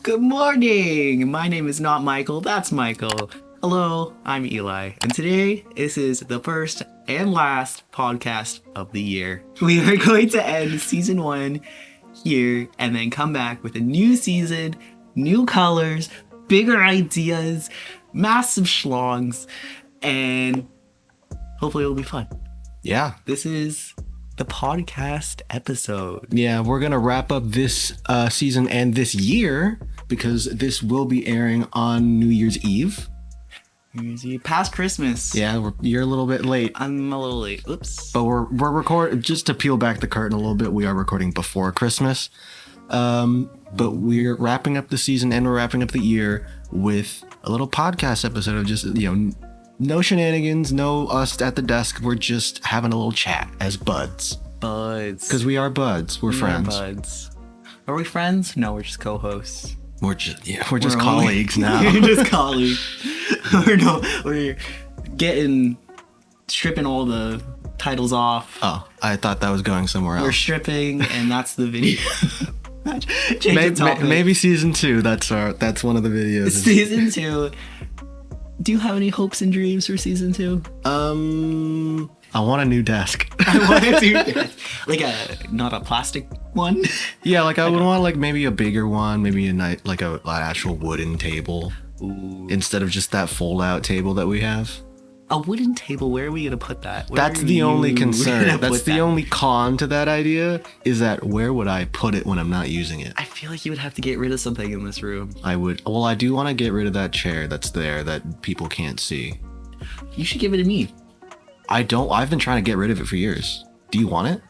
Good morning! My name is not Michael, that's Michael. Hello, I'm Eli, and today this is the first and last podcast of the year. We are going to end season 1 here and then come back with a new season, new colors, bigger ideas, massive schlongs, and hopefully it'll be fun. Yeah. This is the podcast episode. Yeah, we're going to wrap up this season and this year because this will be airing on New Year's Eve. New Year's Eve, past Christmas. Yeah, you're a little bit late. I'm a little late. Oops. But we're recording, just to peel back the curtain a little bit, we are recording before Christmas. But we're wrapping up the season and we're wrapping up the year with a little podcast episode of just, no shenanigans, no us at the desk. We're just having a little chat as buds. Buds. Because we are buds. We're friends. Buds. Are we friends? No, we're just co-hosts. We're just colleagues now. We're just colleagues. We're stripping all the titles off. Oh, I thought that was going somewhere else. We're stripping, and that's the video. Maybe season 2. That's one of the videos. Season 2. Do you have any hopes and dreams for season 2? I want a new desk. I want a new desk. Not a plastic one? Yeah, I would want maybe a bigger one, maybe an actual wooden table. Ooh. Instead of just that fold-out table that we have. A wooden table, where are we going to put that? That's the only concern. That's the only con to that idea, is that where would I put it when I'm not using it? I feel like you would have to get rid of something in this room. I would. Well, I do want to get rid of that chair that's there that people can't see. You should give it to me. I've been trying to get rid of it for years. Do you want it?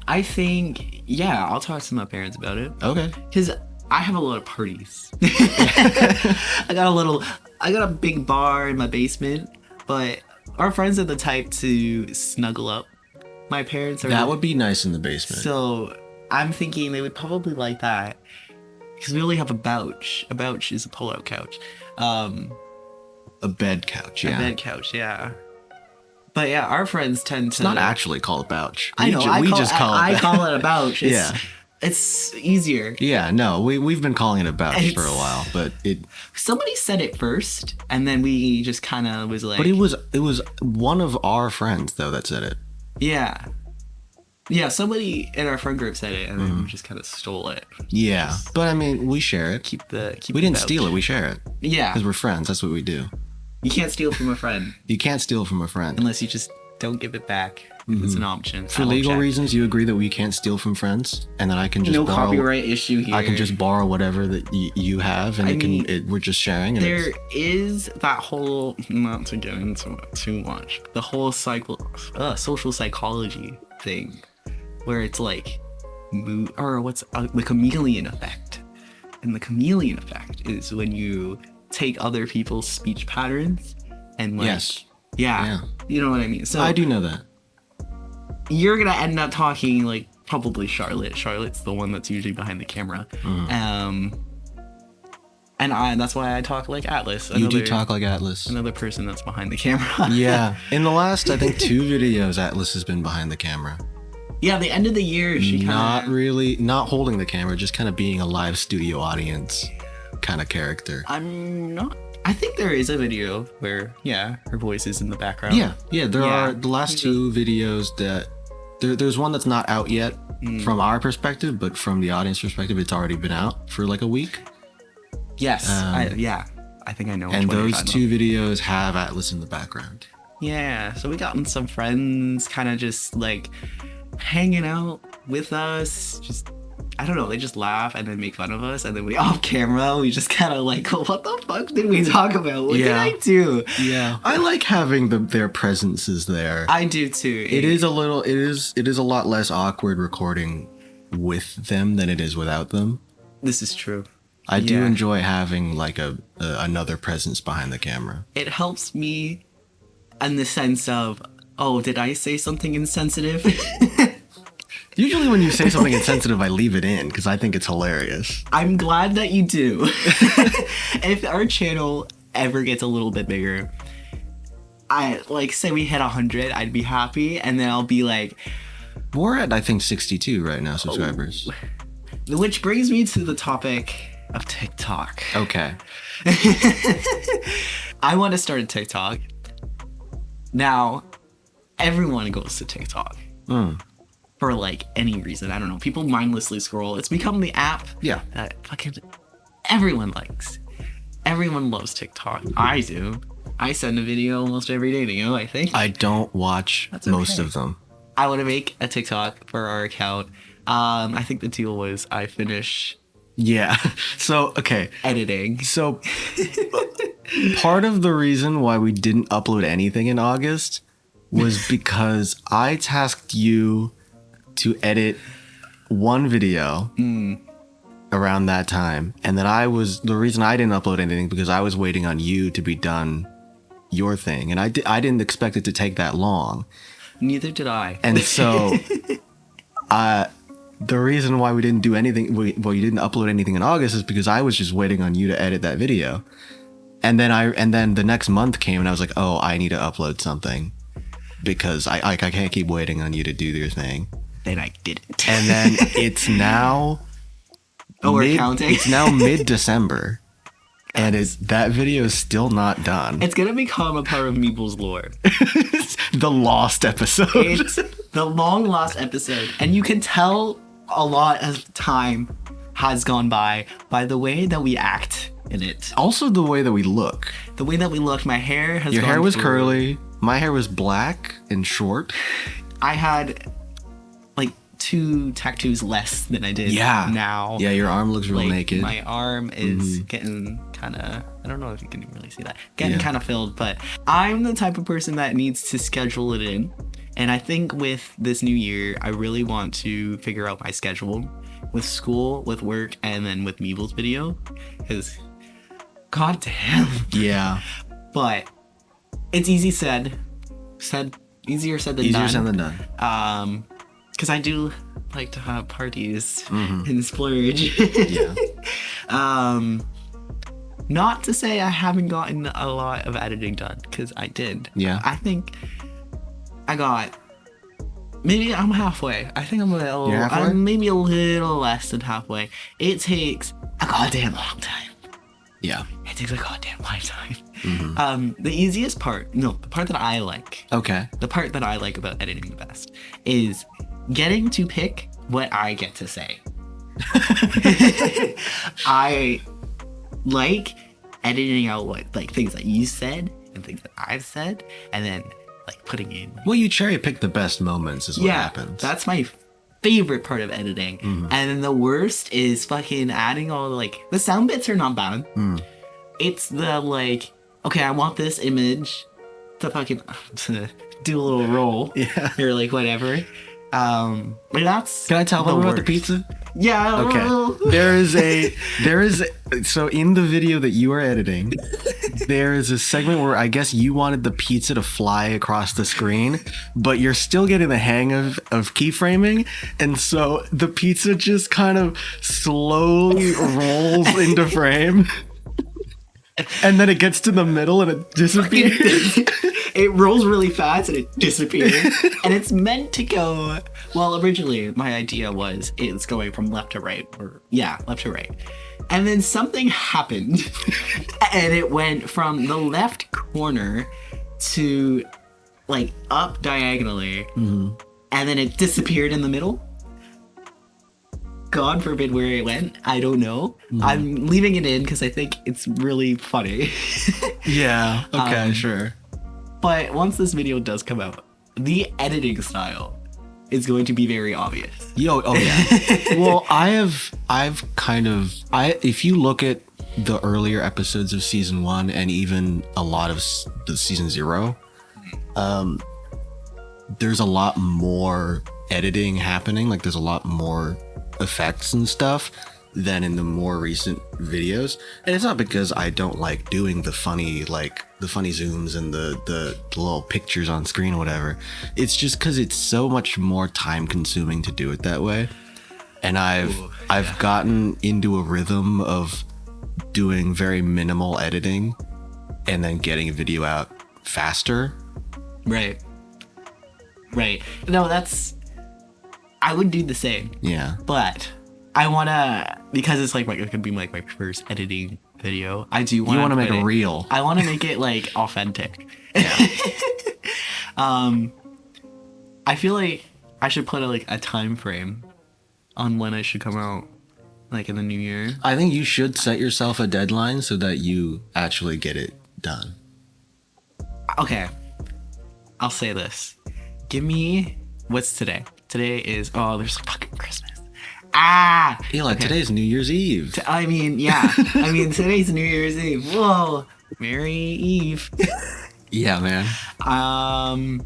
I think, yeah, I'll talk to my parents about it. Okay. Because I have a lot of parties. I got a big bar in my basement, but our friends are the type to snuggle up. My parents are. That would be nice in the basement. So I'm thinking they would probably like that. Because we only have a couch. A couch is a pull-out couch. A bed couch, yeah. A bed couch, yeah. But yeah, our friends tend to. It's not actually called a couch. I know. I call it a couch. Yeah. It's easier. Yeah, no, we've been calling it a couch for a while, but somebody said it first, and then we just kind of was like. But it was one of our friends though that said it. Yeah. Yeah, somebody in our friend group said it, and then we just kind of stole it. Yeah, but I mean, we share it. We didn't steal it. We share it. Yeah, because we're friends. That's what we do. You can't steal from a friend. You can't steal from a friend unless you just don't give it back. It's an option. For legal reasons, you agree that we can't steal from friends, and that I can just no copyright issue here. I can just borrow whatever that you have, and we're just sharing. And there is that whole, not to get into it too much, the whole social psychology thing, where it's like, the chameleon effect, and the chameleon effect is when you take other people's speech patterns and yes. Yeah, you know what I mean. So I do know that. You're gonna end up talking probably Charlotte. Charlotte's the one that's usually behind the camera. And that's why I talk like Atlas. You do talk like Atlas. Another person that's behind the camera. Yeah. In the last, I think 2 videos, Atlas has been behind the camera. Yeah, the end of the year, she not holding the camera, just kind of being a live studio audience kind of character. I'm not. I think there is a video where, her voice is in the background. Yeah, there are the last 2 videos that there's one that's not out yet from our perspective, but from the audience perspective, it's already been out for a week. Yes, I think I know. And those 2 videos have Atlas in the background. Yeah, so we gotten some friends kind of just hanging out with us, just. I don't know, they just laugh and then make fun of us, and then off camera, we just kind of what the fuck did we talk about? What did I do? Yeah. I like having their presences there. I do too. It is a lot less awkward recording with them than it is without them. This is true. I do enjoy having another presence behind the camera. It helps me in the sense of, oh, did I say something insensitive? Usually when you say something insensitive, I leave it in because I think it's hilarious. I'm glad that you do. If our channel ever gets a little bit bigger, say we hit 100, I'd be happy, and then I'll be like... We're at, I think, 62 right now, subscribers. Which brings me to the topic of TikTok. Okay. I want to start a TikTok. Now, everyone goes to TikTok for like any reason. I don't know. People mindlessly scroll. It's become the app that fucking everyone likes. Everyone loves TikTok. I do. I send a video almost every day to you, I think. I don't watch most of them. I want to make a TikTok for our account. I think the deal was I finish So, okay. editing. So, part of the reason why we didn't upload anything in August was because I tasked you to edit one video around that time. And then the reason I didn't upload anything because I was waiting on you to be done your thing. And I didn't expect it to take that long. Neither did I. And so, the reason why we didn't do anything, you didn't upload anything in August is because I was just waiting on you to edit that video. And then the next month came and I was like, oh, I need to upload something because I can't keep waiting on you to do your thing. Then I did it. And then it's now we're counting. It's now mid-December. And that video is still not done. It's gonna become a part of Meebles lore. The lost episode. It's the long lost episode. And you can tell a lot of time has gone by the way that we act in it. Also the way that we look. The way that we look. My hair has Your gone hair was through. curly. My hair was black and short. I had like 2 tattoos less than I did now. Yeah, your arm looks real naked. My arm is getting kind of, I don't know if you can really see that, getting kind of filled, but I'm the type of person that needs to schedule it in. And I think with this new year, I really want to figure out my schedule with school, with work, and then with Meebles video. Because, goddamn. Yeah. But it's easier said than done. Easier said than done. Because I do like to have parties and splurge. Not to say I haven't gotten a lot of editing done, because I did. Yeah. I think I got, maybe I'm halfway. I think I'm maybe a little less than halfway. It takes a goddamn long time. Yeah. It takes a goddamn lifetime. The easiest part, the part that I like. Okay. The part that I like about editing the best is getting to pick what I get to say. I like editing out things that you said and things that I've said, and then like putting in. Well, you cherry pick the best moments is what happens. That's my favorite part of editing. And then the worst is fucking adding all the sound bits are not bad. It's the okay, I want this image to fucking to do a little roll. Yeah. Or whatever. But that's Can I tell them about the pizza? Yeah. Okay. So in the video that you are editing, there is a segment where I guess you wanted the pizza to fly across the screen, but you're still getting the hang of keyframing, and so the pizza just kind of slowly rolls into frame. And then it gets to the middle and it disappears. It rolls really fast and it disappears. And it's meant to go. Well, originally my idea was it's going from left to right, left to right. And then something happened, and it went from the left corner to up diagonally, and then it disappeared in the middle. God forbid where it went. I don't know. I'm leaving it in because I think it's really funny. Yeah. Okay. Sure. But once this video does come out, the editing style is going to be very obvious. Oh yeah. Well, if you look at the earlier episodes of season 1 and even a lot of the season 0, there's a lot more editing happening. There's a lot more effects and stuff than in the more recent videos. And it's not because I don't like doing the funny zooms and the little pictures on screen or whatever. It's just because it's so much more time consuming to do it that way. And I've gotten into a rhythm of doing very minimal editing and then getting a video out faster. Right. No, I would do the same. Yeah. But I wanna, because it's like it could be like my first editing video. I do want You want to make it real. I want to make it like authentic. Yeah. I feel like I should put a time frame on when it should come out, like in the new year. I think you should set yourself a deadline so that you actually get it done. Okay, I'll say this. Give me, what's today? Today is, there's fucking Christmas. Eli, Okay. today's New Year's Eve. Yeah. Today's New Year's Eve. Whoa. Merry Eve. Yeah, man.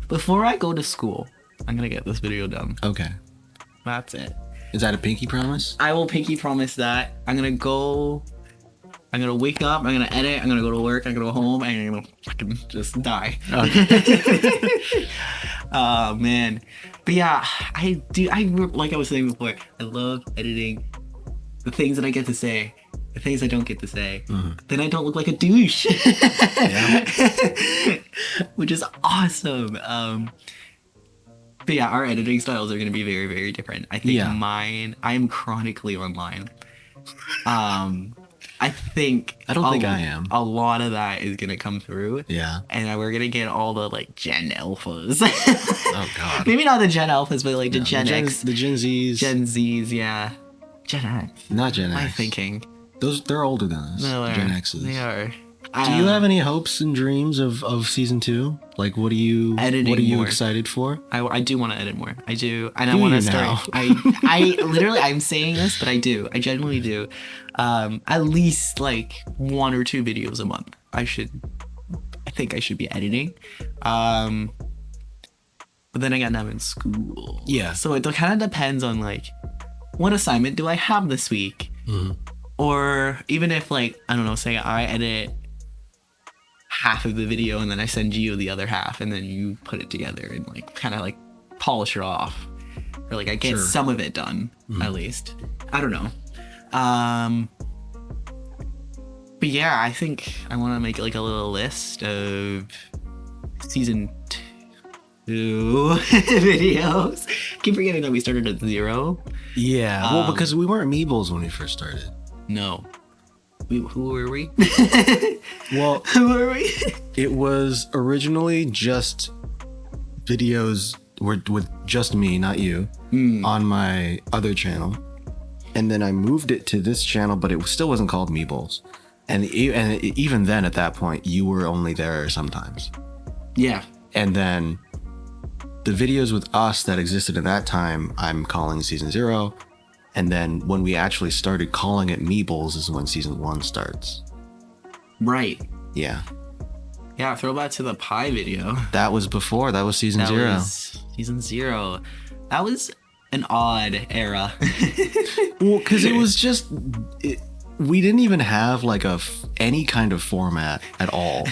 Before I go to school, I'm gonna get this video done. Okay. That's it. Is that a pinky promise? I will pinky promise that. I'm gonna wake up, I'm gonna edit, I'm gonna go to work, I'm gonna go home, and I'm gonna fucking just die. Okay. Oh man. But yeah, like I was saying before, I love editing the things that I get to say, the things I don't get to say. Then I don't look like a douche. Yeah. Which is awesome. But yeah, our editing styles are going to be very, very different. I think I am chronically online. I don't think I am. A lot of that is going to come through. Yeah. And we're going to get all the like Gen Alphas. Oh God. Maybe not the Gen Alphas, but like the Gen X. The Gen Zs. Gen Zs, yeah. Gen X. Not Gen X. My thinking. They're older than us. No, Gen Xs. They are. Do you have any hopes and dreams of season 2? Like, what are you more. excited for? I do want to edit more. I do, and Do I want you to start. now? I literally, I'm saying this, but I do. I genuinely do. At least like 1 or 2 videos a month. I think I should be editing. But then again, I'm in school. Yeah. So it kind of depends on like, what assignment do I have this week? Mm-hmm. Or even if like, I don't know, say I edit half of the video and then I send you the other half and then you put it together and like kind of like polish it off, or like I get some of it done at least. I don't know. But yeah, I think I want to make like a little list of season 2 videos. Keep forgetting that we started at 0. Yeah. Well, because we weren't Meebles when we first started. No. Who were we? Well, Who were we? it was originally just videos with just me, not you, on my other channel. And then I moved it to this channel, but it still wasn't called Meebles. And even then, at that point, you were only there sometimes. Yeah. And then the videos with us that existed at that time, I'm calling season 0. And then when we actually started calling it Meebles is when season 1 starts. Right. Yeah. Yeah, throwback to the pie video. That was before. That was season 0. Was season 0. That was an odd era. Well, because it was just... we didn't even have like any kind of format at all.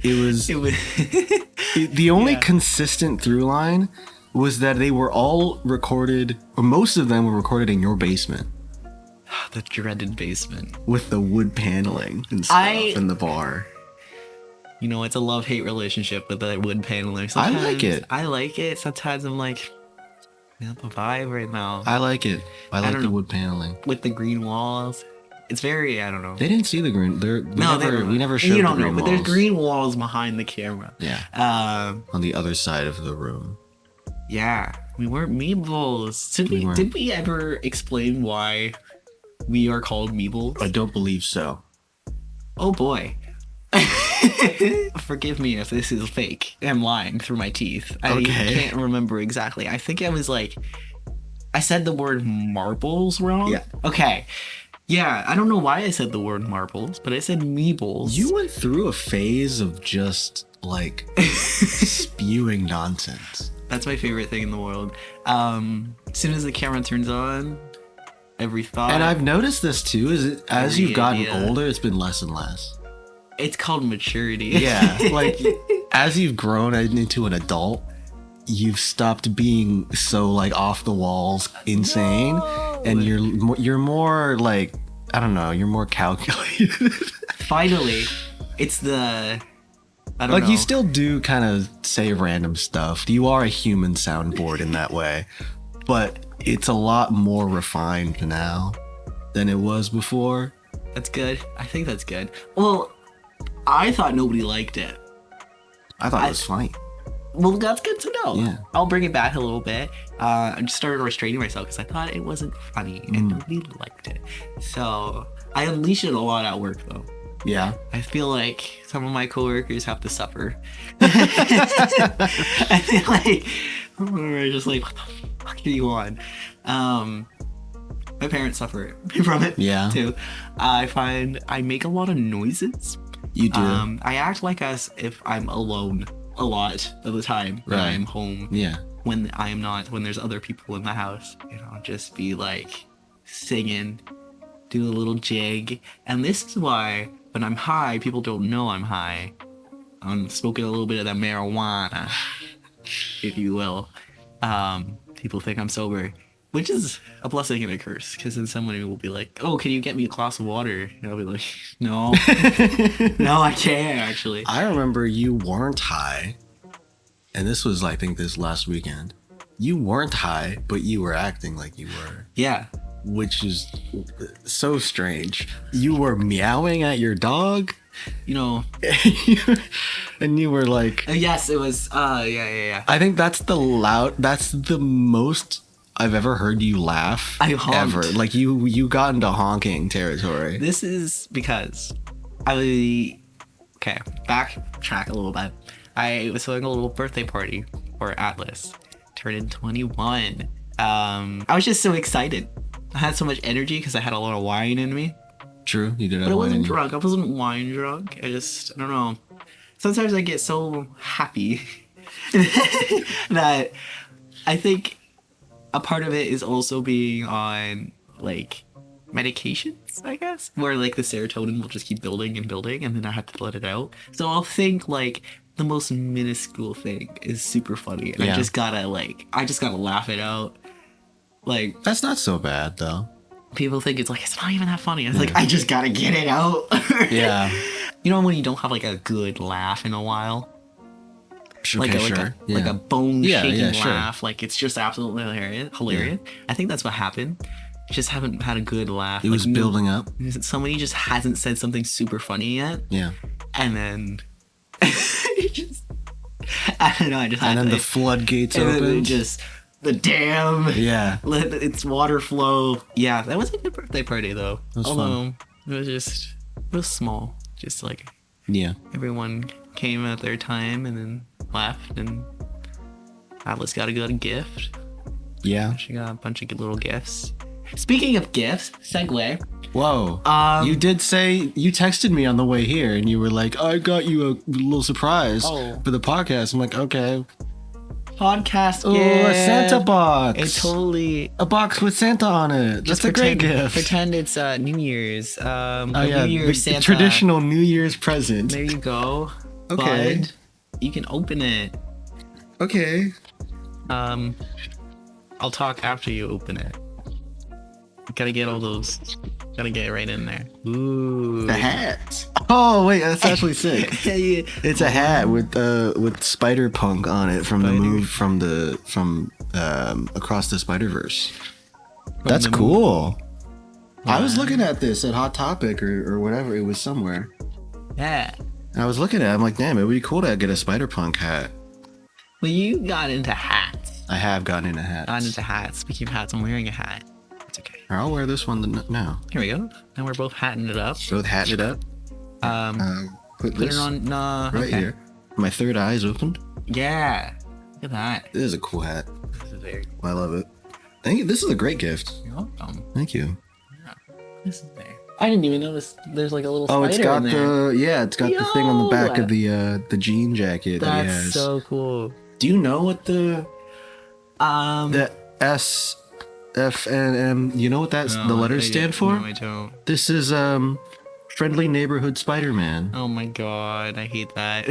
It was... the only consistent through line was that they were all recorded, or most of them were recorded in your basement. The dreaded basement. With the wood paneling and stuff in the bar. You know, it's a love-hate relationship with the wood paneling. I like it. I like it. Sometimes I'm like, not the vibe right now. I like it. I like the wood paneling. With the green walls. It's very, I don't know. They didn't see the green. We never showed you don't the green know, but walls. there's green walls behind the camera. Yeah. On the other side of the room. Yeah, we weren't Meebles. Did we ever explain why we are called Meebles? I don't believe so. Oh boy. Forgive me if this is fake. I'm lying through my teeth. I can't remember exactly. I think I was like, I said the word marbles wrong. Yeah. Okay. Yeah, I don't know why I said the word marbles, but I said Meebles. You went through a phase of just like spewing nonsense. That's my favorite thing in the world. As soon as the camera turns on, every thought. And I've noticed this too, is as you've gotten older, it's been less and less. It's called maturity. Yeah, like as you've grown into an adult, you've stopped being so like off the walls insane, and you're more like, I don't know, you're more calculated. Finally, it's the... I don't know. You still do kind of say random stuff. You are a human soundboard in that way. But it's a lot more refined now than it was before. That's good. I think that's good. Well, I thought nobody liked it. I thought it was funny. Well, that's good to know. Yeah. I'll bring it back a little bit. I just started restraining myself because I thought it wasn't funny and nobody liked it. So I unleash it a lot at work, though. Yeah. I feel like some of my coworkers have to suffer. I feel like we're just like, what the fuck are you on? My parents suffer from it too. I find I make a lot of noises. You do. I act like as if I'm alone a lot of the time when I'm home. Yeah. When I am not, when there's other people in the house, just be like singing, do a little jig. And this is why when I'm high, people don't know I'm high. I'm smoking a little bit of that marijuana, if you will. People think I'm sober, which is a blessing and a curse, because then someone will be like, oh, can you get me a glass of water? And I'll be like, no. No, I can't, actually. I remember you weren't high, and this was, I think, this last weekend. You weren't high, but you were acting like you were. Yeah. Which is so strange. You were meowing at your dog, and you were like... Yes, it was, yeah. I think that's the most I've ever heard you laugh. I honked. Ever. Like, you got into honking territory. This is because backtrack a little bit. I was throwing a little birthday party for Atlas. Turned 21. I was just so excited. I had so much energy because I had a lot of wine in me. True, you did have but I wine wasn't in you. drunk. I wasn't wine drunk. I don't know. Sometimes I get so happy that I think a part of it is also being on like medications, I guess, where like the serotonin will just keep building and building, and then I have to let it out. So I'll think like the most minuscule thing is super funny, and I just gotta laugh it out. Like, that's not so bad though. People think it's not even that funny. It's like, I just gotta get it out. Yeah. When you don't have like a good laugh in a while. Like a bone shaking sure. laugh. Like, it's just absolutely hilarious. Yeah. I think that's what happened. I just haven't had a good laugh. It was building up. Somebody just hasn't said something super funny yet. Yeah. And then I don't know, and then the floodgates open. The dam. Yeah. Let its water flow. Yeah, that was a good birthday party though. Fun. It was small. Just like, everyone came at their time and then left, and Atlas got a good gift. Yeah. She got a bunch of good little gifts. Speaking of gifts, segue. Whoa. You did say, you texted me on the way here and you were like, I got you a little surprise for the podcast. I'm like, okay. Podcast gift. Oh, a Santa box. A box with Santa on it. That's a great gift. Pretend it's New Year's. New Year's Santa. Traditional New Year's present. There you go. Okay. Bud. You can open it. Okay. I'll talk after you open it. Gotta get it right in there. Ooh. The hat. Oh wait, that's actually sick. Yeah. It's a hat with Spider Punk on it from Across the Spider-Verse. That's cool. Wow. I was looking at this at Hot Topic or whatever, it was somewhere. Yeah. And I was looking at it, I'm like, damn, it would be cool to get a Spider Punk hat. Well, you got into hats. I have gotten into hats. Speaking of hats, I'm wearing a hat. It's okay. I'll wear this one now. Here we go. Now we're both hatting it up. Both hatting it up. Put it on right here. My third eye is opened. Yeah. Look at that. This is a cool hat. This is very cool. I love it. Thank you. This is a great gift. You're welcome. Thank you. Yeah. This is there. I didn't even notice there's like a little spider it's got in there. It's got the thing on the back of the jean jacket that he has. That's so cool. Do you know what the S, F, and M, you know what the letters stand for? No, I don't. This is Friendly Neighborhood Spider-Man. Oh my god, I hate that.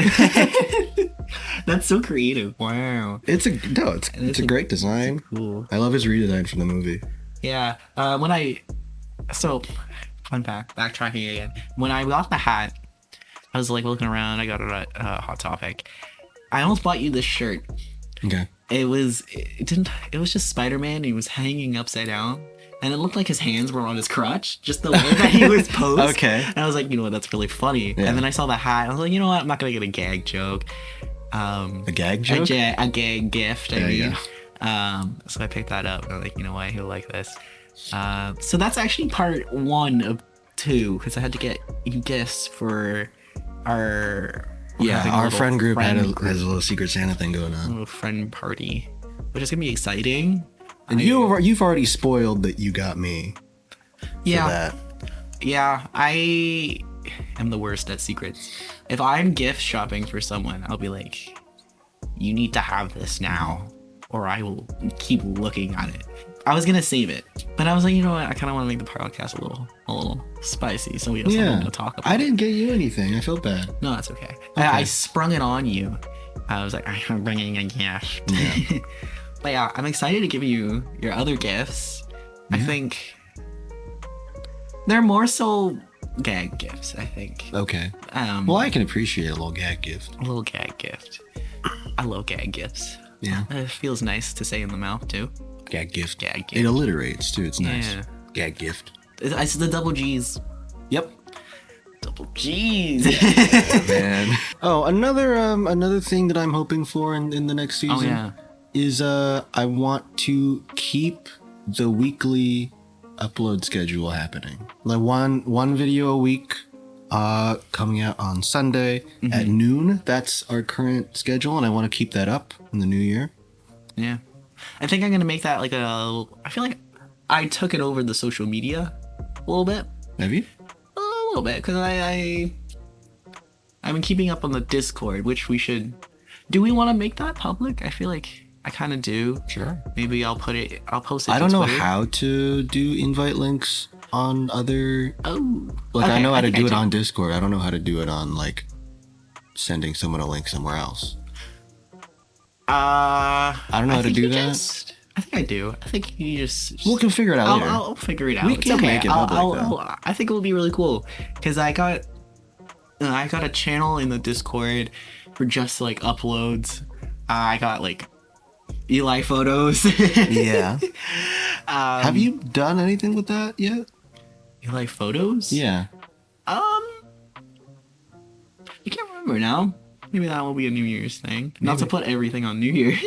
That's so creative. Wow. It's a great design. Cool. I love his redesign for the movie. Yeah. Fun fact, backtracking again. When I got the hat, I was like looking around. I got it at Hot Topic. I almost bought you this shirt Okay. It was just Spider-Man, and he was hanging upside down. And it looked like his hands were on his crotch, just the way that he was posed. Okay. And I was like, you know what, that's really funny. Yeah. And then I saw the hat. I was like, you know what, I'm not going to get a gag joke. A gag joke? A gag gift, I mean. Yeah. So I picked that up. And I was like, you know what, he'll like this. So that's actually part 1 of 2, because I had to get gifts for our... Our friend group has a little Secret Santa thing going on. A little friend party, which is going to be exciting. And you've already spoiled that you got me for that. Yeah, I am the worst at secrets. If I'm gift shopping for someone, I'll be like, you need to have this now, or I will keep looking at it. I was gonna save it, but I was like, you know what? I kind of want to make the podcast a little spicy, so we have something to talk about. I didn't get you anything. I felt bad. No, that's okay. I sprung it on you. I was like, I'm bringing a gift. Yeah. But yeah, I'm excited to give you your other gifts. I think they're more so gag gifts, I think. Okay. Well, I can appreciate a little gag gift. A little gag gift. I love gag gifts. Yeah. It feels nice to say in the mouth, too. Gag gift. Gag gift. It alliterates, too. It's nice. Yeah. Gag gift. It's the double G's. Yep. Double G's. Man. Oh, another thing that I'm hoping for in the next season is I want to keep the weekly upload schedule happening. Like one video a week coming out on Sunday at noon. That's our current schedule, and I want to keep that up in the new year. Yeah. I think I'm going to make that like I feel like I took it over the social media a little bit. Have you? A little bit, because I've been keeping up on the Discord, which we should... Do we want to make that public? I feel like I kind of do. Sure. Maybe I'll post it I don't know Twitter. how to do invite links on other... Oh. Like, okay, I know how to do it on Discord. I don't know how to do it on, like, sending someone a link somewhere else. I don't know how to do that. I think I do. I think you just... We can figure it out later. I'll figure it out. We It's can okay. make it public, I think it will be really cool, because I got a channel in the Discord for just like uploads. I got like Eli photos. Yeah. Have you done anything with that yet? Eli photos? Yeah. I can't remember now. Maybe that will be a New Year's thing. Not to put everything on New Year's.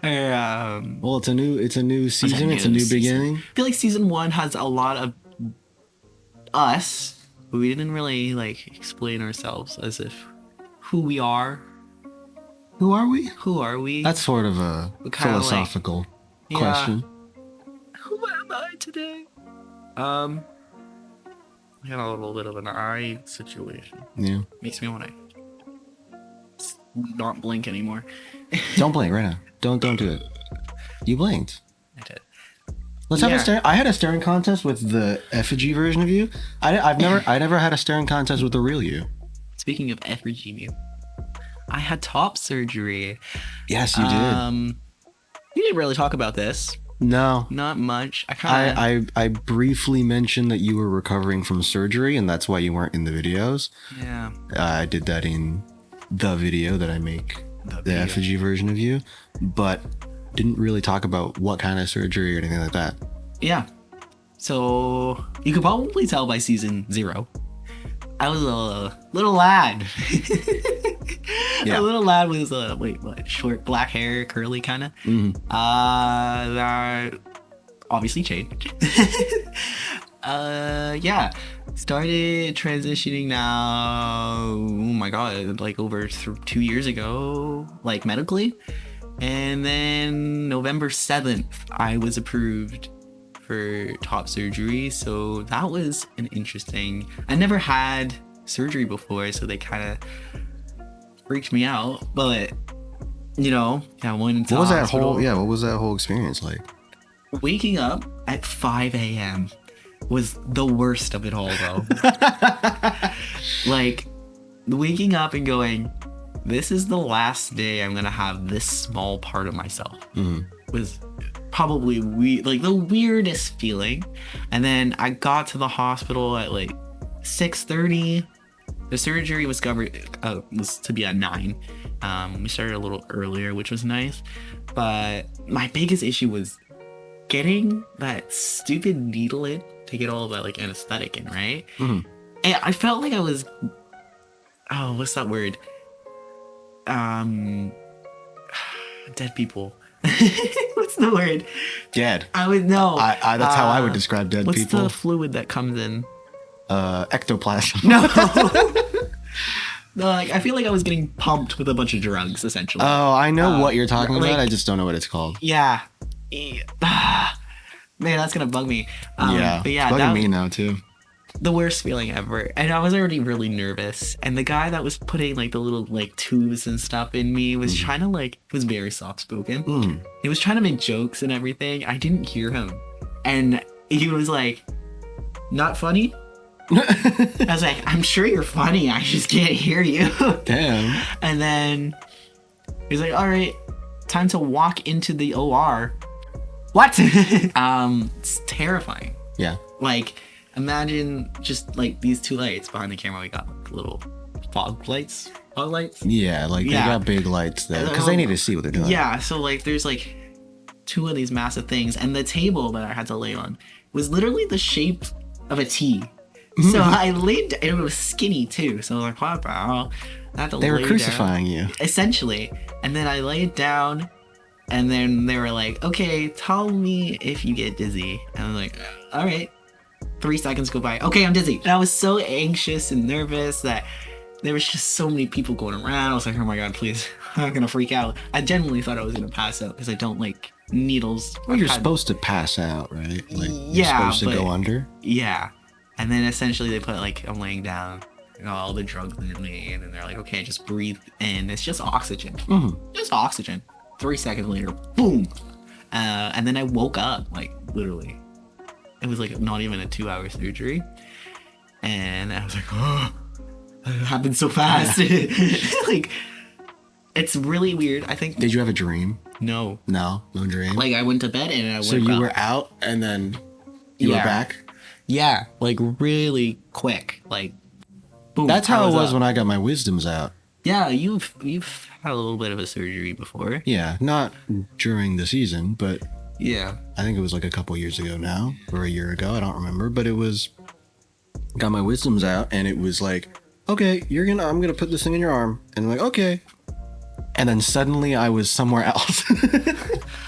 Well, it's a new season. It's a new beginning. I feel like season 1 has a lot of us, but we didn't really like explain ourselves as if who we are. Who are we? Who are we? That's sort of a philosophical question. Who am I today? I got a little bit of an eye situation. Yeah. Makes me want to not blink anymore. Don't blink right now. Don't do it. You blinked. I did. Let's have a stare. I had a staring contest with the effigy version of you. I never had a staring contest with the real you. Speaking of effigy you, I had top surgery. Yes, you did. You didn't really talk about this. No, not much. I briefly mentioned that you were recovering from surgery, and that's why you weren't in the videos. Yeah. I did that in the video that I make, the effigy version of you, but didn't really talk about what kind of surgery or anything like that. Yeah. So you could probably tell by season 0. I was a little lad. Yeah. A little lad with short black hair, curly kind of. That obviously changed. Yeah. Started transitioning now. Oh my god, like over 2 years ago, like medically. And then November 7th, I was approved for top surgery. So that was an interesting. I never had surgery before, so they kind of freaked me out. But I went into what was hospital. what was that whole experience like? Waking up at 5 a.m. was the worst of it all, though. Like, waking up and going, this is the last day I'm gonna have this small part of myself. Was probably the weirdest feeling. And then I got to the hospital at like 6:30, The surgery was to be at 9. We started a little earlier, which was nice. But my biggest issue was getting that stupid needle in to get all of that like anesthetic in, right? Mm-hmm. And I felt like I was, oh, what's that word? Dead people. What's the word? Dead. I would know. That's how I would describe dead what's people. What's the fluid that comes in? Ectoplasm. No. No, like I feel like I was getting pumped with a bunch of drugs, essentially. Oh, I know what you're talking like, about. I just don't know what it's called. Yeah. Man, that's gonna bug me. Yeah. But yeah, it's bugging me now too. The worst feeling ever. And I was already really nervous. And the guy that was putting like the little like tubes and stuff in me was trying to like, he was very soft spoken. He was trying to make jokes and everything. I didn't hear him. And he was like, not funny? I was like, I'm sure you're funny. I just can't hear you. Damn. And then he's like, all right, time to walk into the OR. What? It's terrifying. Yeah. Like, imagine just like these 2 lights behind the camera. We got like little fog lights. Yeah, like they got big lights there because they need to see what they're doing. Yeah, so like there's like 2 of these massive things, and the table that I had to lay on was literally the shape of a T. So I laid, and it was skinny too. So like, wow, I had to they were lay crucifying down, you, essentially. And then I laid down, and then they were like, "Okay, tell me if you get dizzy." And I'm like, "All right." 3 seconds go by. Okay, I'm dizzy. And I was so anxious and nervous that there was just so many people going around. I was like, oh my God, please. I'm gonna freak out. I genuinely thought I was gonna pass out because I don't like needles. Well, you're supposed to pass out, right? Like, yeah, you're supposed to go under. Yeah. And then essentially they put like, I'm laying down, you know, all the drugs in me, and then they're like, okay, just breathe in. It's just oxygen. Just oxygen. 3 seconds later, boom. And then I woke up, like, literally. It was like not even a 2-hour surgery. And I was like, oh, it happened so fast. Like, it's really weird. I think. Did you have a dream? No. No dream. Like, I went to bed and I woke up. So you were out and then you were back? Yeah, like really quick. Like, boom. That's how it was up. when I got my wisdoms out. Yeah, you've had a little bit of a surgery before. Yeah, not during the season, but yeah, I think it was like a couple years ago now, or a year ago. I don't remember, but it was. Got my wisdoms out, and it was like, okay, I'm gonna put this thing in your arm, and I'm like, okay, and then suddenly I was somewhere else.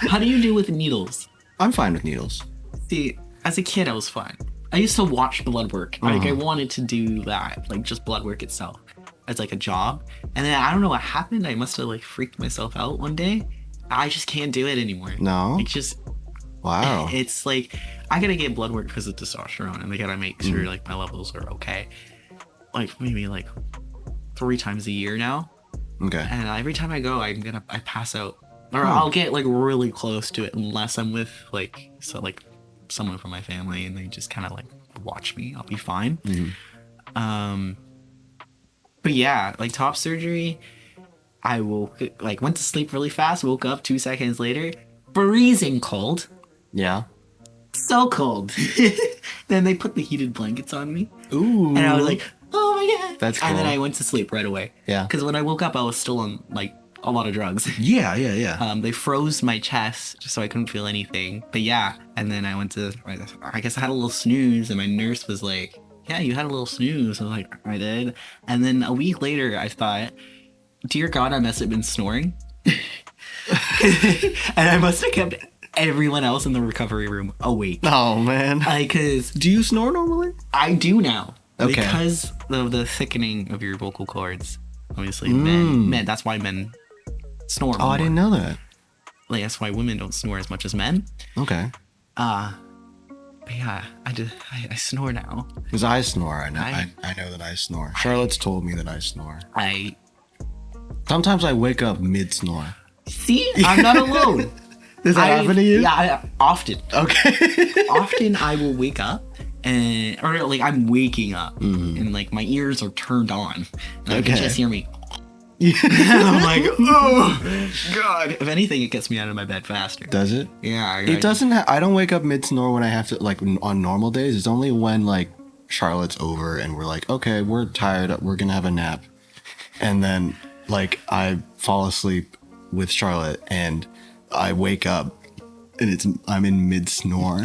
How do you do with needles? I'm fine with needles. See, as a kid, I was fine. I used to watch blood work. Like, I wanted to do that, like just blood work itself, as like a job. And then I don't know what happened. I must have like freaked myself out one day. I just can't do it anymore. No. It's just. Wow. It's like I gotta get blood work because of testosterone, and they gotta make sure like my levels are okay. Like maybe like 3 times a year now. Okay. And every time I go, I pass out, or I'll get like really close to it unless I'm with like someone from my family, and they just kind of like watch me. I'll be fine. But yeah, like top surgery, I went to sleep really fast, woke up 2 seconds later, freezing cold. Yeah. So cold. Then they put the heated blankets on me. Ooh. And I was like, oh my God. That's cool. And then I went to sleep right away. Yeah. Because when I woke up, I was still on like a lot of drugs. Yeah. They froze my chest just so I couldn't feel anything. But yeah. And then I guess I had a little snooze, and my nurse was like, yeah, you had a little snooze. I was like, I did. And then a week later, I thought, dear God, I must have been snoring. And I must have kept everyone else in the recovery room awake. Oh man. Because do you snore normally? I do now. Okay. Because of the thickening of your vocal cords. Obviously, men. That's why men snore more. Oh, I didn't know that. Like, that's why women don't snore as much as men. Okay. But yeah, I snore now. Because I snore. I know that I snore. Charlotte's told me that I snore. Sometimes I wake up mid-snore. See? I'm not alone. Does that happen to you? Yeah, often. Okay. Often I will wake up or like I'm waking up and like my ears are turned on. And I can just hear me. I'm like, oh God. If anything, it gets me out of my bed faster. Does it? Yeah. It doesn't. I don't wake up mid-snore when I have to, like on normal days. It's only when like Charlotte's over and we're like, okay, we're tired, we're gonna have a nap. And then like I fall asleep with Charlotte and I wake up and I'm in mid snore.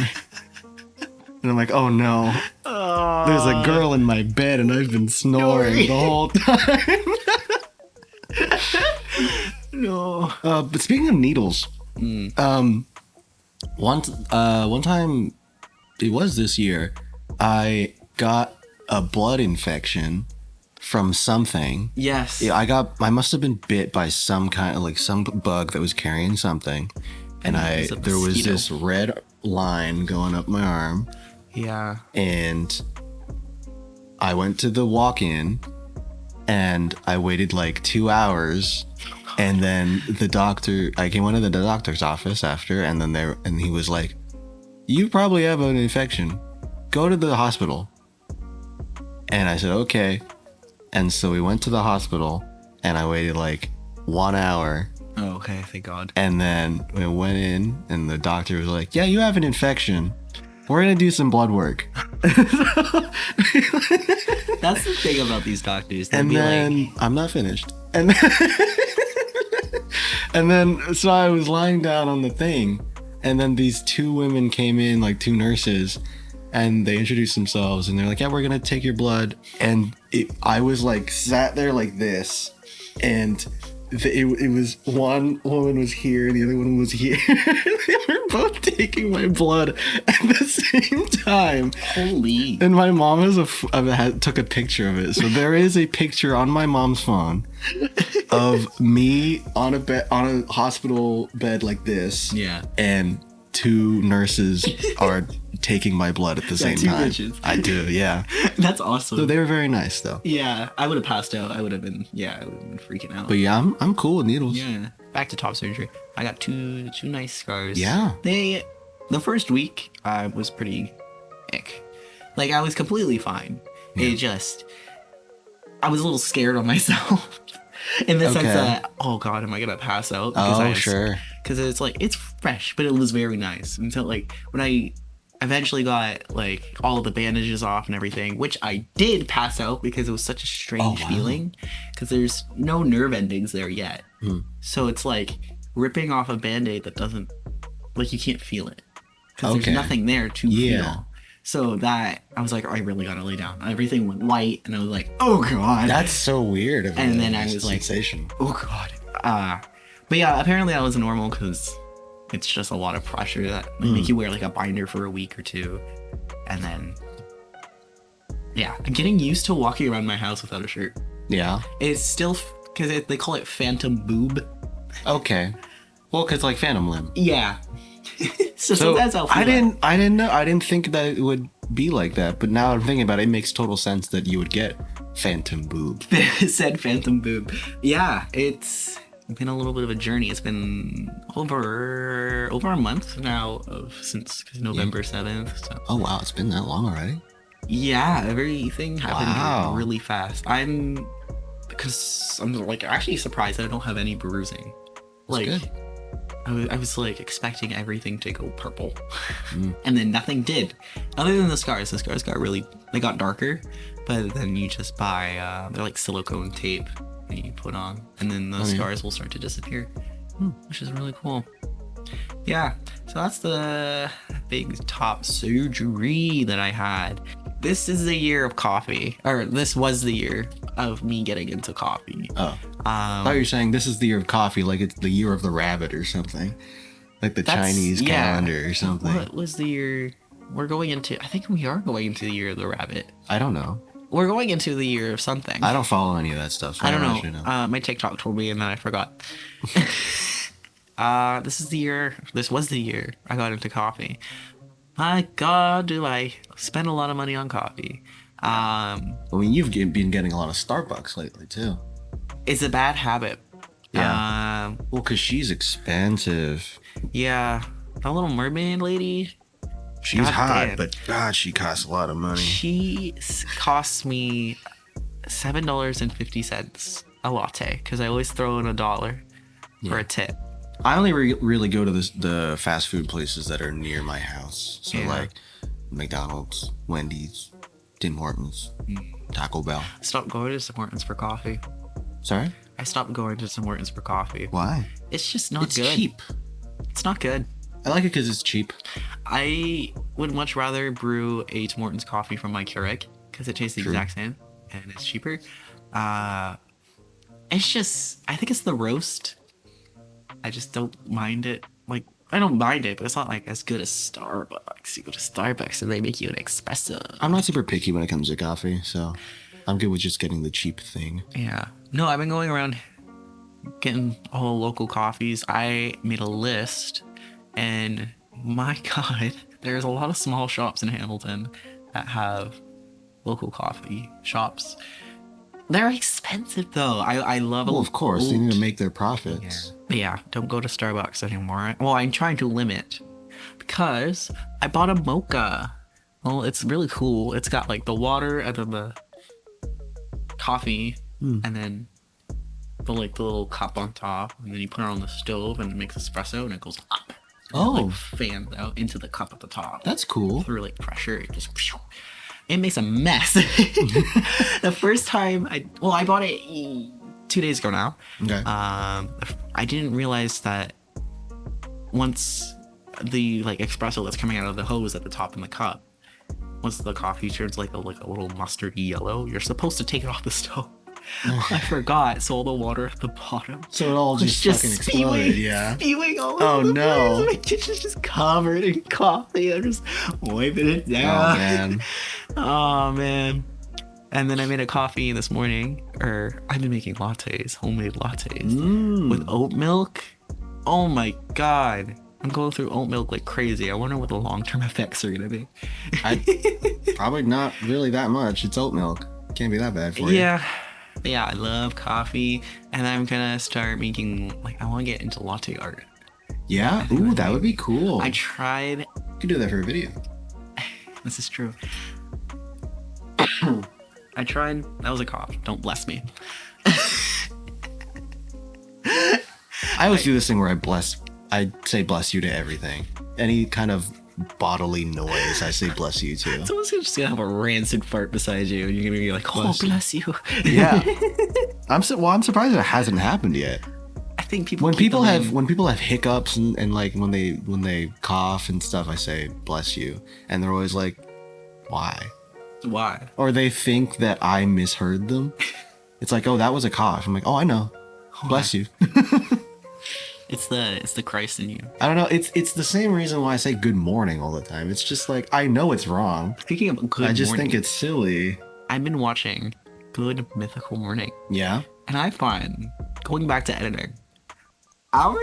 And I'm like, oh no, there's a girl in my bed and I've been snoring the whole time. No. But speaking of needles, one time, it was this year, I got a blood infection from something. Yes. Yeah, I must have been bit by some kind of like some bug that was carrying something, and there was this red line going up my arm. Yeah. And I went to the walk-in and I waited like 2 hours, and then I went to the doctor's office after, and then he was like, you probably have an infection, go to the hospital. And I said, okay. And so we went to the hospital and I waited like 1 hour. Oh, okay, thank God. And then we went in and the doctor was like, yeah, you have an infection, we're gonna do some blood work. That's the thing about these doctors. And then I'm not finished. And then so I was lying down on the thing, and then these two women came in, like two nurses, and they introduced themselves and they're like, yeah, we're gonna take your blood. And I was like sat there like this, and it was one woman was here and the other one was here. They were both taking my blood at the same time. Holy. And my mom took a picture of it. So there is a picture on my mom's phone of me on a hospital bed like this. Yeah. And two nurses are taking my blood at the same time. Bitches. I do, yeah. That's awesome. So they were very nice though. Yeah, I would have passed out. I would have been freaking out. But yeah, I'm cool with needles. Yeah. Back to top surgery. I got two nice scars. Yeah. The first week I was pretty ick. Like I was completely fine. Yeah. I was a little scared of myself. In the sense that, oh God, am I gonna pass out? Sure. Because it's like, it's fresh, but it was very nice. Until like when I eventually got like all of the bandages off and everything, which I did pass out because it was such a strange feeling. Because there's no nerve endings there yet. So it's like ripping off a band-aid that doesn't, like you can't feel it. Because there's nothing there to feel. So that, I was like, oh, I really gotta lay down. Everything went white, and I was like, oh God. That's so weird. And then I was like, sensation. Oh God. But yeah, apparently that was normal because it's just a lot of pressure that make you wear like a binder for a week or two. And then, yeah, I'm getting used to walking around my house without a shirt. Yeah. It's still, because they call it phantom boob. Okay. Well, because like phantom limb. Yeah. so that's how I didn't know. I didn't think that it would be like that. But now I'm thinking about it, it makes total sense that you would get phantom boob. Said phantom boob. Yeah, it's been a little bit of a journey. It's been over a month now since November 7th. So. Oh wow, it's been that long already? Yeah, everything happened really fast. I'm like actually surprised that I don't have any bruising. Like, that's good. I was like expecting everything to go purple, and then nothing did. Other than the scars they got darker, but then you just buy they're like silicone tape that you put on, and then the scars will start to disappear, which is really cool. Yeah, so that's the big top surgery that I had. This is the year of coffee, or this was the year of me getting into coffee. Oh, I thought you were saying this is the year of coffee, like it's the year of the rabbit or something, like the Chinese calendar or something. What was the year we're going into? I think we are going into the year of the rabbit. I don't know. We're going into the year of something. I don't follow any of that stuff. So I don't know. My TikTok told me and then I forgot. This was the year I got into coffee. My God, do I spend a lot of money on coffee. I mean, you've been getting a lot of Starbucks lately, too. It's a bad habit. Yeah. Well, because she's expensive. Yeah. That little mermaid lady. She's hot, but God, she costs a lot of money. She costs me $7.50 a latte, because I always throw in $1 for a tip. I only really go to the fast food places that are near my house. So like McDonald's, Wendy's, Tim Hortons, Taco Bell. Stop going to Tim Hortons for coffee. Sorry? I stopped going to Tim Hortons for coffee. Why? It's just not It's good. cheap. It's not good. I like it because it's cheap. I would much rather brew a Tim Hortons coffee from my Keurig because it tastes the True. exact same and it's cheaper. It's just, I think it's the roast. I just don't mind it. Like, I don't mind it, but it's not like as good as Starbucks. You go to Starbucks and they make you an espresso. I'm not super picky when it comes to coffee, so I'm good with just getting the cheap thing. Yeah. No, I've been going around getting all the local coffees. I made a list, and my God, there's a lot of small shops in Hamilton that have local coffee shops. They're expensive though. I love. Well, of course, they need to make their profits. Yeah, don't go to Starbucks anymore. Well, I'm trying to limit because I bought a mocha. Well, it's really cool. It's got like the water and then the coffee and then the little cup on top, and then you put it on the stove and it makes espresso and it goes up. Oh. And it, like, fans out into the cup at the top. That's cool. Through like pressure, it just it makes a mess. The first time I bought it 2 days ago now. Okay. I didn't realize that once the like espresso that's coming out of the hose at the top in the cup, once the coffee turns like a little mustardy yellow, you're supposed to take it off the stove. I forgot, so all the water at the bottom. So it all was just fucking exploded, yeah. Spewing all Oh, over the no. place. My kitchen's just covered in coffee. I'm just wiping it down. Oh, man. Oh, man. And then I made a coffee this morning, or I've been making lattes, homemade lattes with oat milk. Oh my God. I'm going through oat milk like crazy. I wonder what the long-term effects are going to be. Probably not really that much. It's oat milk. Can't be that bad for you. Yeah, I love coffee, and I'm gonna start making, like, I want to get into latte art. Yeah? Ooh, that would be cool. I tried. You could do that for a video. This is true. I tried. That was a cough. Don't bless me. I always do this thing where I say bless you to everything. Any kind of bodily noise, I say bless you to. Someone's just gonna have a rancid fart beside you, and you're gonna be like, "Oh, bless you." Yeah. I'm surprised it hasn't happened yet. I think people When people have hiccups and like when they cough and stuff, I say bless you, and they're always like, why? Why? Or they think that I misheard them. It's like, oh, that was a cough. I'm like, oh, I know. Bless you. It's the Christ in you. I don't know. It's the same reason why I say good morning all the time. It's just like, I know it's wrong. Speaking of good I just morning, think it's silly. I've been watching Good Mythical Morning, Yeah. and I find, going back to editing, our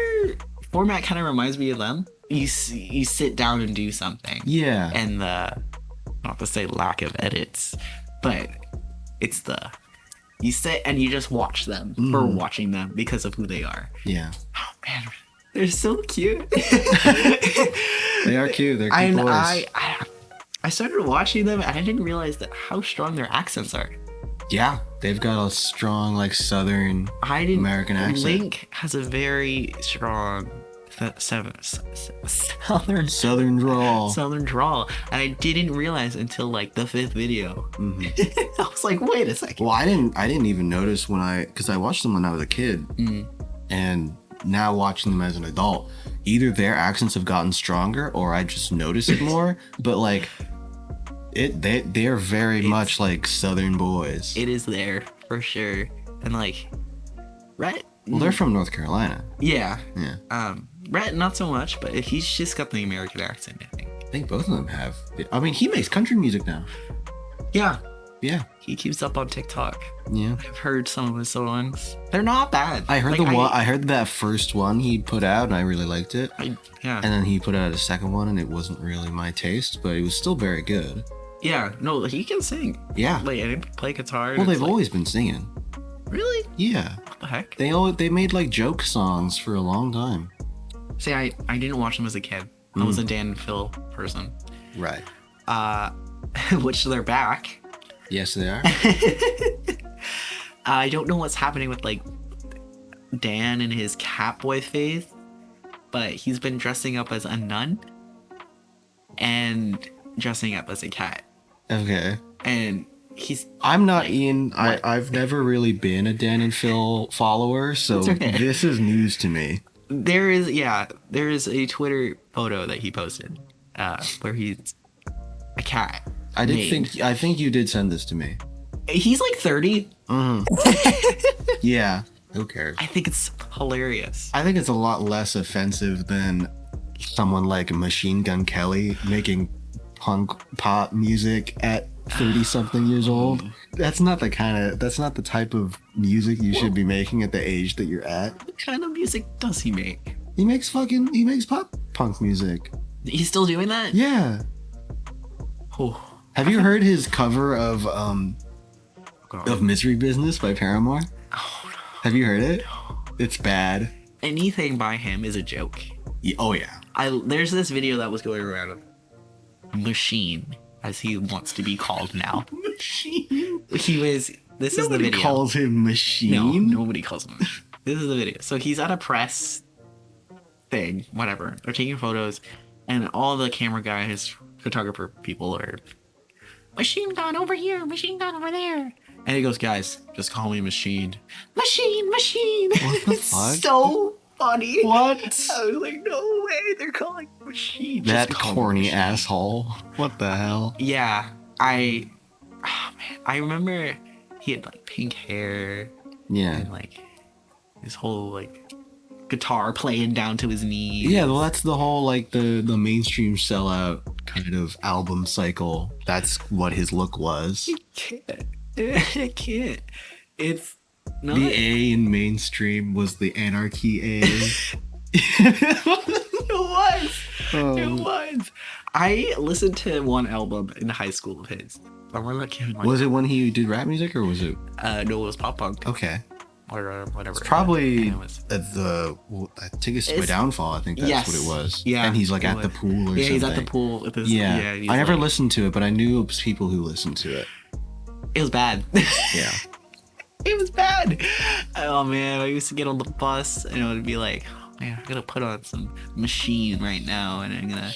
format kind of reminds me of them. You sit down and do something. Yeah. And not to say lack of edits, but it's you sit and you just watch them for watching them because of who they are. Yeah. Oh man, they're so cute. They are cute. They're cute boys. I started watching them and I didn't realize how strong their accents are. Yeah. They've got a strong, like, Southern American accent. Link has a very strong southern drawl, and I didn't realize until like the 5th video. I was like, wait a second. Well, I didn't even notice because I watched them when I was a kid, and now watching them as an adult, either their accents have gotten stronger or I just notice it more. But like, they're very much like Southern boys. It is there for sure, and like, right? Well, they're from North Carolina. Yeah. Yeah. Rhett, not so much, but he's just got the American accent, I think. I think both of them have. I mean, he makes country music now. Yeah. Yeah. He keeps up on TikTok. Yeah. I've heard some of his songs. They're not bad. I heard I heard that first one he put out, and I really liked it. Yeah. And then he put out a second one, and it wasn't really my taste, but it was still very good. Yeah. No, he can sing. Yeah. Like, and he play guitar. Well, they've always been singing. Really? Yeah. What the heck? They made like joke songs for a long time. See, I didn't watch them as a kid. I was a Dan and Phil person. Right. Which they're back. Yes, they are. I don't know what's happening with like Dan and his Catboy phase, but he's been dressing up as a nun and dressing up as a cat. Okay. and he's I'm not like, Ian. I've never really been a Dan and Phil follower, so It's okay. this is news to me. there is a Twitter photo that he posted where he's a cat. I think you did send this to me. He's like 30. Yeah. Who cares? I think it's hilarious. I think it's a lot less offensive than someone like Machine Gun Kelly making punk pop music at 30 something years old. That's not the type of music you should be making at the age that you're at. What kind of music does he make? He makes pop punk music. He's still doing that? Yeah. Oh, Have you heard his cover of Misery Business by Paramore? oh no. Have you heard it? It's bad. Anything by him is a joke. Oh yeah. There's this video that was going around of Machine, as he wants to be called now. Machine. This is the Nobody video. calls him No, Machine. nobody calls him. This is the video. So he's at a press thing, whatever. They're taking photos, and all the camera guys, photographer people are machine gun over here, machine gun over there. And he goes, guys, just call me Machine. Machine. What the It's fuck? so funny. What? I was like, no way, they're calling Machine. That Just call me corny Machine. asshole. What the hell? Yeah, I remember he had like pink hair Yeah. and like his whole like guitar playing down to his knees. Yeah, well, that's the whole like the mainstream sellout kind of album cycle. That's what his look was. I can't. It's not. The A in mainstream was the anarchy A. It was. It Um, was. I listened to one album in high school of his. I remember Kevin. was it when he did rap music or was it? No, it was pop punk Okay. or whatever. It's probably And it was- I think it's My It's- Downfall. I think that's Yes. what it was. Yeah, And he's like it at the was. pool or something. Yeah, he's at the pool with his. Yeah. he's I never like- listened to it, but I knew it was people who listened to it. It was bad. Yeah. It was bad. Oh man, I used to get on the bus and it would be like, oh, man, I'm gonna put on some Machine right now and I'm gonna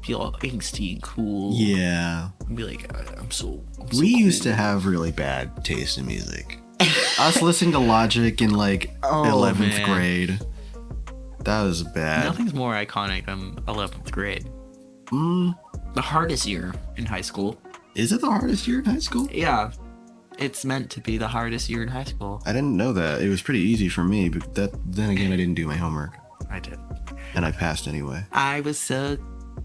feel all angsty and cool. Yeah. And be like, I'm so We used cool. to have really bad taste in music. Us listening to Logic in like Oh, 11th man. grade. That was bad. Nothing's more iconic than 11th grade. Mm, The hardest year in high school. is it the hardest year in high school? Yeah, it's meant to be the hardest year in high school. I didn't know that. It was pretty easy for me, but then again, I didn't do my homework. I did. And I passed anyway. I was so.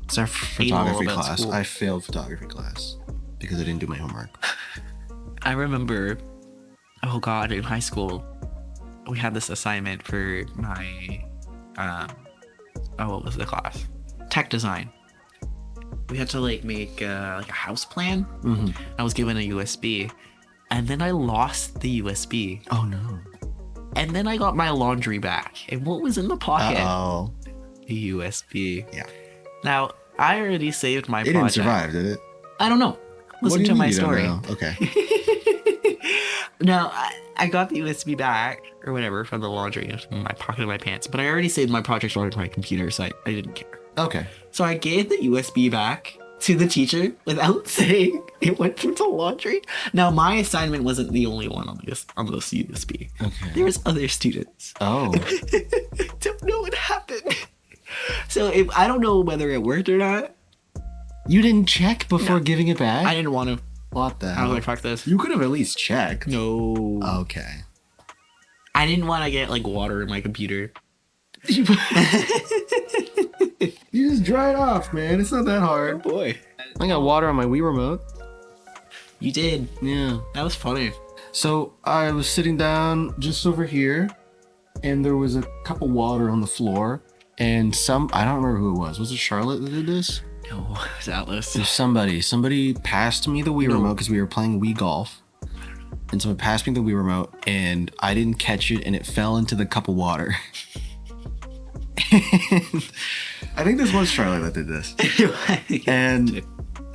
It's our photography about class. school. I failed photography class because I didn't do my homework. I remember, oh god, in high school, we had this assignment for my, what was the class? Tech design. We had to like make like a house plan. Mm-hmm. I was given a USB, and then I lost the USB, Oh no. and then I got my laundry back. And what was in the pocket? Uh-oh. The USB. Yeah. Now I already saved my It didn't project. survive, did it? I don't know. Listen What do to you my mean you don't story. know? Okay. No, I got the USB back or whatever from the laundry in my pocket of my pants, but I already saved my project on my computer, so I didn't care. Okay. So I gave the USB back to the teacher without saying it went through the laundry. Now my assignment wasn't the only one on this USB. Okay. There was other students. Oh. I don't know what happened. So I don't know whether it worked or not. You didn't check before No. giving it back? I didn't want to. What the How do hell? I fuck this? You could have at least checked. No. Okay. I didn't want to get like water in my computer. You just dry it off, man. It's not that hard. Boy. I got water on my Wii remote. You did. Yeah. That was funny. So I was sitting down just over here, and there was a cup of water on the floor, and I don't remember who it was. Was it Charlotte that did this? No, it was Atlas. It was somebody. Somebody passed me the Wii No. remote because we were playing Wii Golf. And someone passed me the Wii remote, and I didn't catch it, and it fell into the cup of water. I think this was Charlotte that did this. And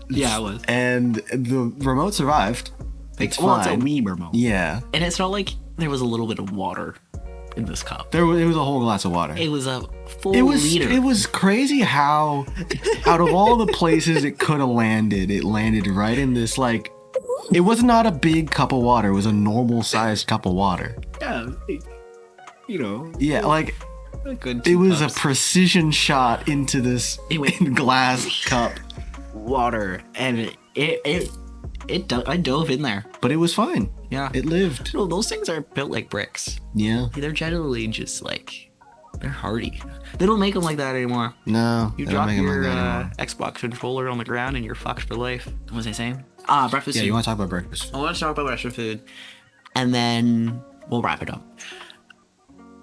yeah, it was. and the remote survived. It's Well, fine. it's a Wii remote. Yeah. And it's not like there was a little bit of water in this cup. It was a whole glass of water. It was a full It was liter. it was crazy how out of all the places it could have landed, it landed right in this like It was not a big cup of water. It was a normal sized cup of water. Yeah, you know. Yeah, like A good it 2 was cups. a precision shot into this glass cup. Water, and I dove in there. But it was fine. Yeah. It lived. No, those things are built like bricks. Yeah. They're generally just like, they're hardy. They don't make them like that anymore. No. You they don't drop make 'em your like that anymore. Xbox controller on the ground and you're fucked for life. What was I saying? Breakfast Yeah, food. you want to talk about breakfast? I want to talk about breakfast food, and then we'll wrap it up.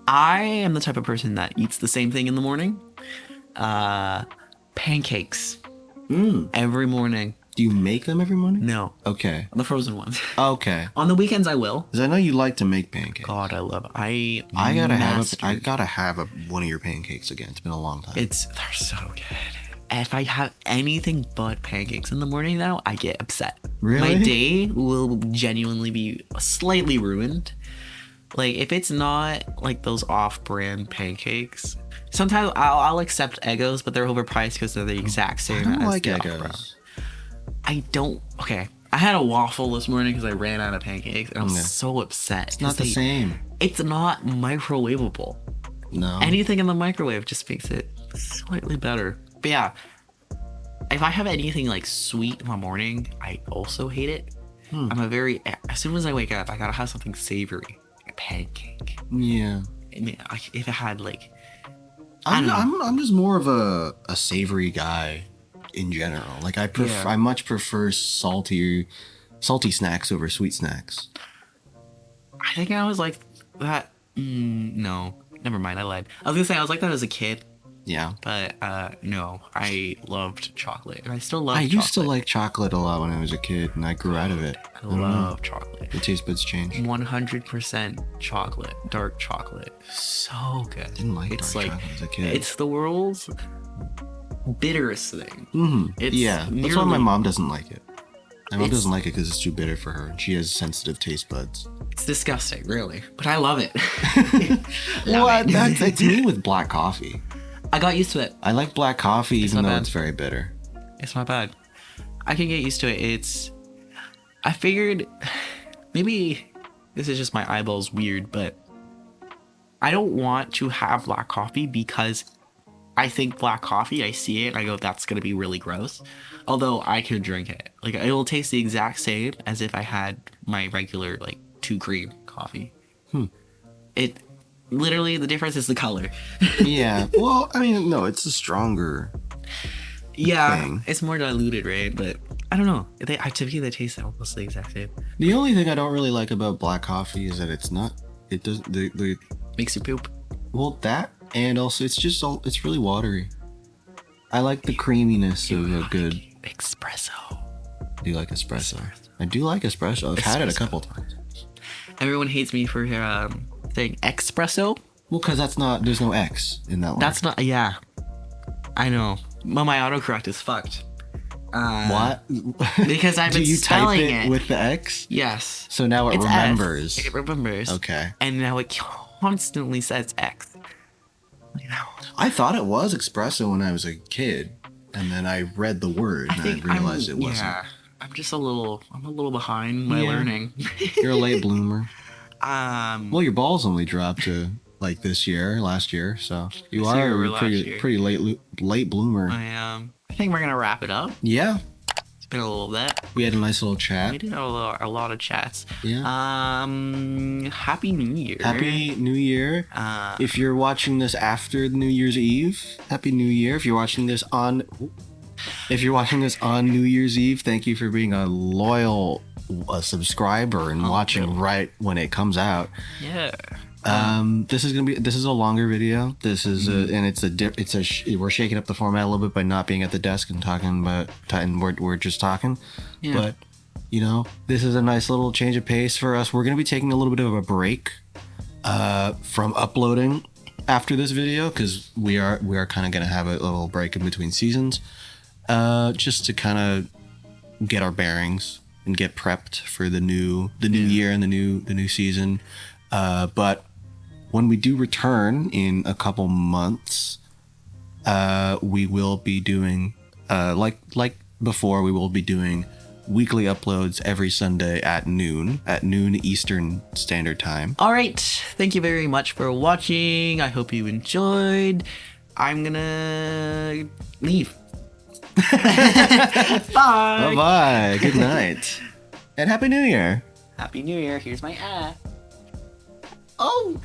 I am the type of person that eats the same thing in the morning. Pancakes. Every morning. Do you make them every morning? No. Okay. The frozen ones. Okay. On the weekends, I will. Because I know you like to make pancakes. God, I love it. I gotta have one of your pancakes again. It's been a long time. They're so good. If I have anything but pancakes in the morning now, I get upset. Really? My day will genuinely be slightly ruined. Like, if it's not like those off-brand pancakes, sometimes I'll accept Eggos, but they're overpriced because they're the exact I same don't as like the off-brand. Eggos. I don't. Okay, I had a waffle this morning because I ran out of pancakes, and I'm Yeah. so upset. It's not the same. It's not microwavable. No. Anything in the microwave just makes it slightly better. But yeah, if I have anything like sweet in the morning, I also hate it. I'm a very, as soon as I wake up, I gotta have something savory, like a pancake. Yeah. I mean, if it had like, I don't know. I'm just more of a savory guy in general. Like I much prefer salty snacks over sweet snacks. I think I was like that. No, never mind. I lied. I was gonna say I was like that as a kid, Yeah. but no, I loved chocolate, and I still love. I used to chocolate. like chocolate a lot when I was a kid, and I grew out of it. I don't know. love chocolate. The taste buds changed. 100% chocolate, dark chocolate, so good. Didn't like It's dark like chocolate as a kid. it's the world's bitterest thing. It's Yeah, that's why my nearly- mom doesn't like it. My mom It's- doesn't like it because it's too bitter for her, and she has sensitive taste buds. It's disgusting, really, but I love it. What? That's me with black coffee. I got used to it. I like black coffee even not though bad. it's very bitter. It's not bad. I can get used to it. I figured maybe this is just my eyeballs weird, but I don't want to have black coffee because I think black coffee, I see it and I go, that's going to be really gross. Although I could drink it. Like, it will taste the exact same as if I had my regular, like, 2 cream coffee. It literally, the difference is the color. Yeah. Well, I mean, no, it's a stronger. Yeah, Thing. it's more diluted, right? But I don't know. Typically they taste almost the exact same. The only thing I don't really like about black coffee is that it's not. It does the Makes you poop. well that and also it's really watery. I like the creaminess of a good. Espresso. Do you like espresso? I do like espresso. I've had it a couple times. Everyone hates me for saying espresso. Well, because there's no X in that one. That's not. Yeah, I know. But my autocorrect is fucked. What? Because I've Do been you type spelling it with the X? Yes. So now it It's remembers. S. It remembers. Okay. And now it constantly says X. You know. I thought it was espresso when I was a kid, and then I read the word and I realized it wasn't. Yeah, I'm a little behind my Yeah. learning. You're a late bloomer. Well, Your balls only dropped to like last year, so you This are year or a last pretty year? pretty late bloomer. I think we're gonna wrap it up. Yeah, It's been a little bit. we had a nice little We chat. did a lot of chats. Yeah. Happy New Year. Happy New Year. If you're watching this after New Year's Eve, Happy New Year. If you're watching this on New Year's Eve, thank you for being a loyal subscriber and watching right when it comes out. Yeah. This is a longer video. This is we're shaking up the format a little bit by not being at the desk and talking about, and we're just talking. Yeah. But this is a nice little change of pace for us. We're gonna be taking a little bit of a break from uploading after this video because we are kind of gonna have a little break in between seasons, just to kind of get our bearings and get prepped for the new year and the new season. But when we do return in a couple months, we will be doing like before. We will be doing weekly uploads every Sunday at noon Eastern Standard Time. All right. Thank you very much for watching. I hope you enjoyed. I'm gonna leave. Bye. Bye-bye. Good night. And Happy New Year. Happy New Year. Here's my hat. Oh.